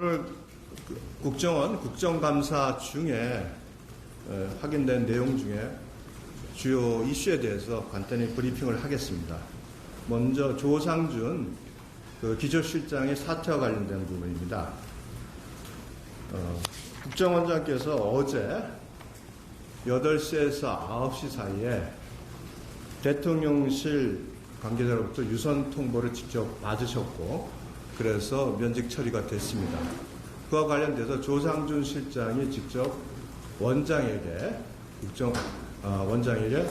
오늘 국정원 국정감사 중에 확인된 내용 중에 주요 이슈에 대해서 간단히 브리핑을 하겠습니다. 먼저 조상준 기조실장의 사퇴와 관련된 부분입니다. 국정원장께서 어제 8시에서 9시 사이에 대통령실 관계자로부터 유선 통보를 직접 받으셨고, 그래서 면직 처리가 됐습니다. 그와 관련돼서 조상준 실장이 직접 원장에게 원장에게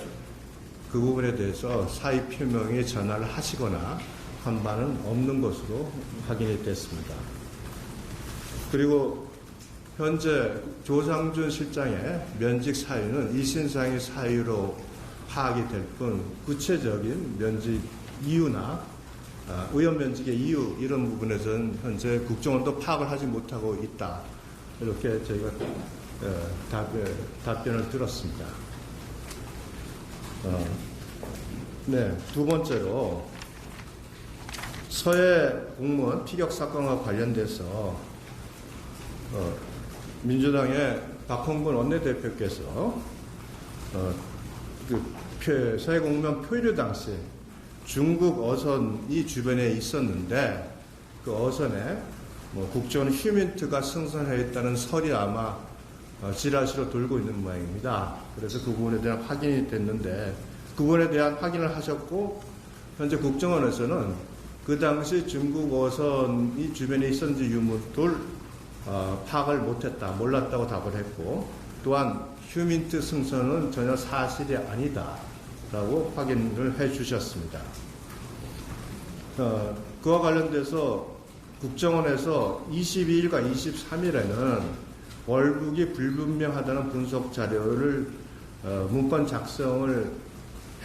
그 부분에 대해서 사의 표명에 전화를 하시거나 한 바는 없는 것으로 확인이 됐습니다. 그리고 현재 조상준 실장의 면직 사유는 일신상의 사유로 파악이 될 뿐 구체적인 면직 이유나 의원 면직의 이유 이런 부분에서는 현재 국정원도 파악을 하지 못하고 있다. 이렇게 저희가 답변을 들었습니다. 네, 두 번째로 서해 공무원 피격 사건과 관련돼서 민주당의 박홍근 원내대표께서 서해 공무원 표류 당시 중국 어선이 주변에 있었는데 그 어선에 국정원 휴민트가 승선해 있다는 설이 아마 지라시로 돌고 있는 모양입니다. 그래서 그 부분에 대한 확인이 됐는데 그 부분에 대한 확인을 하셨고, 현재 국정원에서는 그 당시 중국 어선이 주변에 있었는지 유무를 파악을 못했다, 몰랐다고 답을 했고, 또한 휴민트 승선은 전혀 사실이 아니다 라고 확인을 해 주셨습니다. 그와 관련돼서 국정원에서 22일과 23일에는 월북이 불분명하다는 분석 자료를 문건 작성을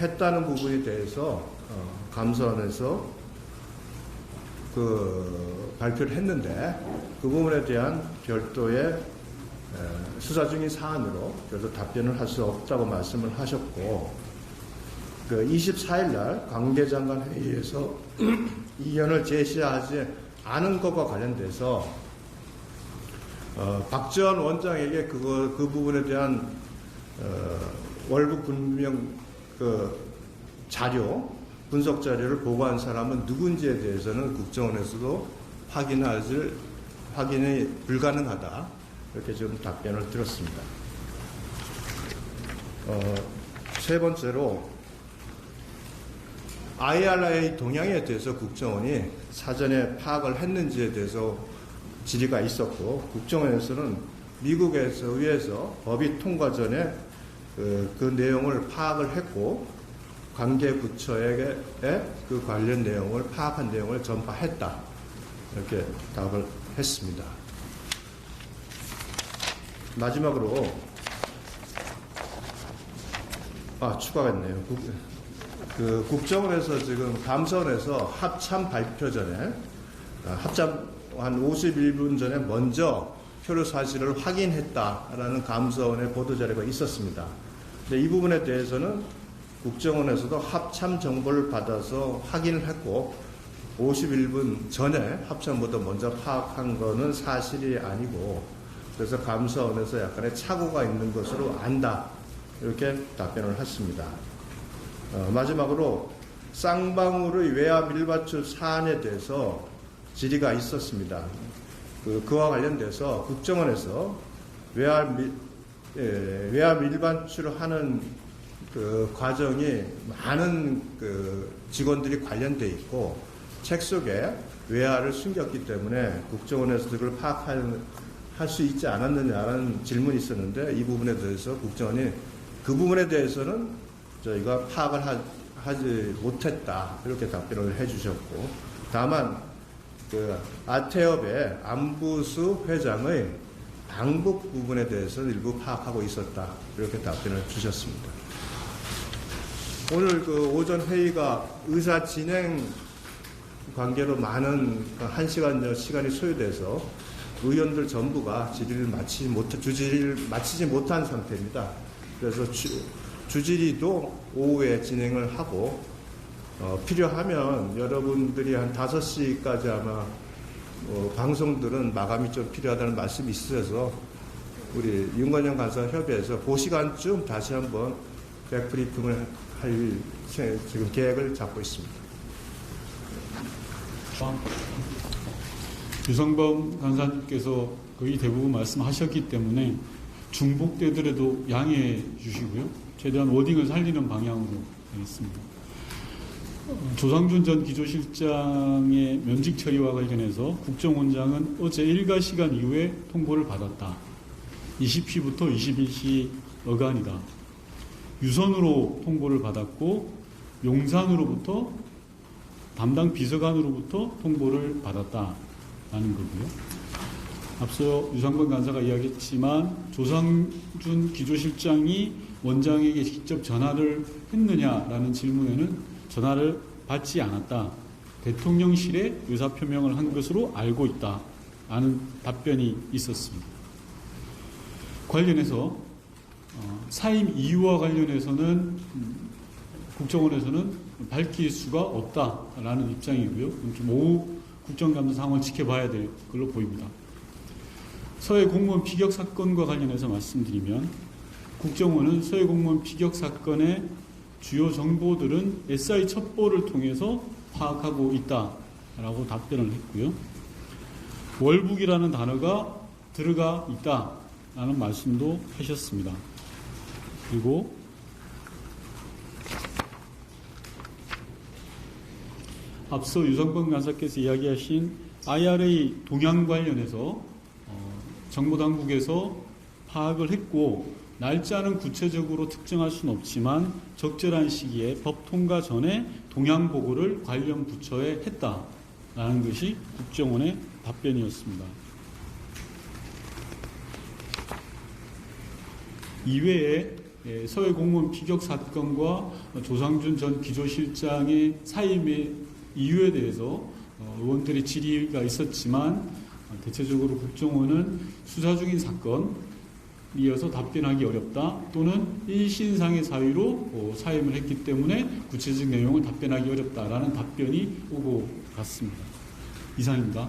했다는 부분에 대해서 감사원에서 발표를 했는데 그 부분에 대한 별도의 수사 중인 사안으로 그래서 답변을 할 수 없다고 말씀을 하셨고, 24일 날 관계장관 회의에서 이견을 제시하지 않은 것과 관련돼서 박지원 원장에게 그 부분에 대한 월북 불분명 자료, 분석 자료를 보고한 사람은 누군지에 대해서는 국정원에서도 확인이 불가능하다, 이렇게 지금 답변을 들었습니다. 세 번째로 IRA 동향에 대해서 국정원이 사전에 파악을 했는지에 대해서 질의가 있었고, 국정원에서는 미국에서 의회에서 법이 통과 전에 그 내용을 파악을 했고 관계 부처에게 그 관련 내용을 파악한 내용을 전파했다, 이렇게 답을 했습니다. 마지막으로 추가했네요. 국정원에서 지금 감사원에서 합참 발표 전에 합참 한 51분 전에 먼저 표류 사실을 확인했다라는 감사원의 보도자료가 있었습니다. 근데 이 부분에 대해서는 국정원에서도 합참 정보를 받아서 확인을 했고 51분 전에 합참보다 먼저 파악한 거는 사실이 아니고, 그래서 감사원에서 약간의 착오가 있는 것으로 안다, 이렇게 답변을 했습니다. 마지막으로 쌍방울의 외화 밀반출 사안에 대해서 질의가 있었습니다. 그와 관련돼서 국정원에서 외화 밀반출을 하는 과정이 많은 직원들이 관련돼 있고 책 속에 외화를 숨겼기 때문에 국정원에서 그걸 파악할 수 있지 않았느냐라는 질문이 있었는데, 이 부분에 대해서 국정원이 그 부분에 대해서는 저희가 파악을 하지 못했다, 이렇게 답변을 해주셨고, 다만 아태협의 안부수 회장의 방북 부분에 대해서 일부 파악하고 있었다, 이렇게 답변을 주셨습니다. 오늘 오전 회의가 의사 진행 관계로 많은 1시간여 시간이 소요돼서 의원들 전부가 주질을 마치지 못한 상태입니다. 그래서 주질의도 오후에 진행을 하고 필요하면 여러분들이 한 5시까지 아마 방송들은 마감이 좀 필요하다는 말씀이 있어서 우리 윤건영 간사 협의회에서 그 시간쯤 다시 한번 백브리핑을 할 지금 계획을 잡고 있습니다. 유성범 간사님께서 거의 대부분 말씀하셨기 때문에 중복되더라도 양해해 주시고요. 최대한 워딩을 살리는 방향으로 되겠습니다. 조상준 전 기조실장의 면직 처리와 관련해서 국정원장은 어제 일가 시간 이후에 통보를 받았다. 20시부터 21시 어간이다. 유선으로 통보를 받았고 용산으로부터 담당 비서관으로부터 통보를 받았다라는 거고요. 앞서 유상범 간사가 이야기했지만 조상준 기조실장이 원장에게 직접 전화를 했느냐라는 질문에는 전화를 받지 않았다. 대통령실에 의사표명을 한 것으로 알고 있다라는 답변이 있었습니다. 관련해서 사임 이유와 관련해서는 국정원에서는 밝힐 수가 없다라는 입장이고요. 좀 오후 국정감사 상황을 지켜봐야 될 걸로 보입니다. 서해 공무원 피격 사건과 관련해서 말씀드리면 국정원은 서해 공무원 피격 사건의 주요 정보들은 SI 첩보를 통해서 파악하고 있다라고 답변을 했고요. 월북이라는 단어가 들어가 있다라는 말씀도 하셨습니다. 그리고 앞서 유성범 간사께서 이야기하신 IRA 동향 관련해서 정보당국에서 파악을 했고 날짜는 구체적으로 특정할 수는 없지만 적절한 시기에 법 통과 전에 동향 보고를 관련 부처에 했다라는 것이 국정원의 답변이었습니다. 이외에 서해 공무원 피격 사건과 조상준 전 기조실장의 사임의 이유에 대해서 의원들의 질의가 있었지만 대체적으로 국정원은 수사 중인 사건이어서 답변하기 어렵다 또는 일신상의 사유로 사임을 했기 때문에 구체적 내용을 답변하기 어렵다라는 답변이 오고 갔습니다. 이상입니다.